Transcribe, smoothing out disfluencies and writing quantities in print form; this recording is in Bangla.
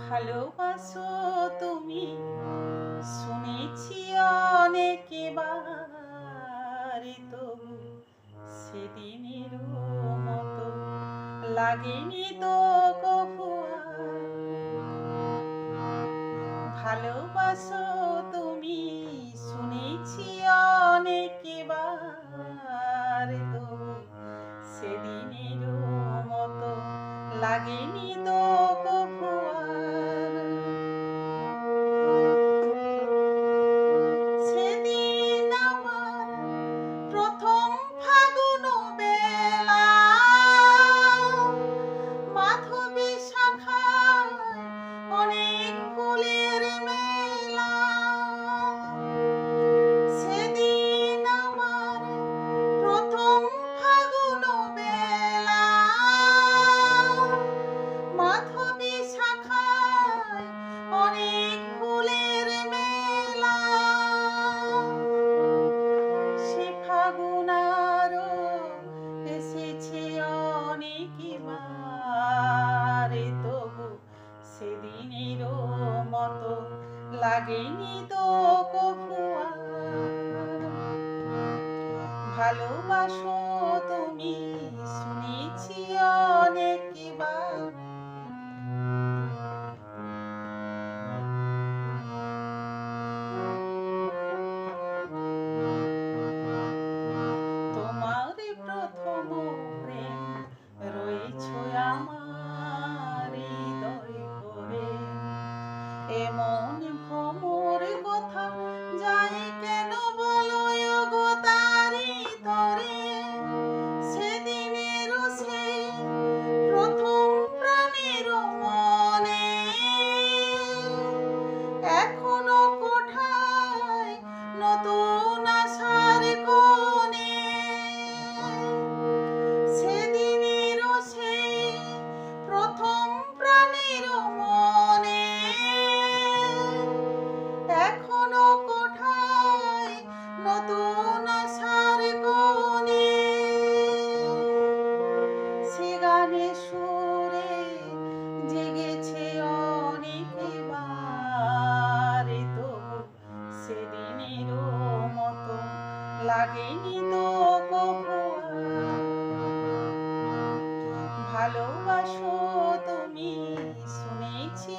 ভালোবাসো তুমি শুনেছি অনেকবার, তবু সেদিনের মতো লাগেনি তো কভু আর। ভালোবাসো তুমি শুনেছি অনেকবার, তবু সেদিনের মতো লাগেনি তো কভু আর। সেদিন আমার প্রথম ফাগুন বেলা, মাধবী শাখায় অনেক ফুলের মেলা। সেদিন আমার প্রথম ফাগুন বেলা, মাধবী শাখায় অনেক ফুলের মেলা। সে ফাগুন আরো এসেছে অনেকবার, তবু সেদিনের মতো লাগেনি তো কভু আর। ভালোবাসো তুমি শুনেছি অনেকবার। তোমার প্রথম প্রেম রয়েছে আমার হৃদয় ভরে। এমন ভ্রমর কথা যায় কেন বলো গো তারি তরে। সেদিনের সেই প্রথম প্রাণের মনে এখনো কোঠায় নতুন আশার কোণে। সেদিনের সেই প্রথম প্রাণের মনে এখনো কোঠায় নতুন আশার কোণে। সে গানের সুরে জেগেছে অনেকবার, তবু সেদিনের মতো লাগেনি তো কভু আর। ভালোবাসো তুমি শুনেছি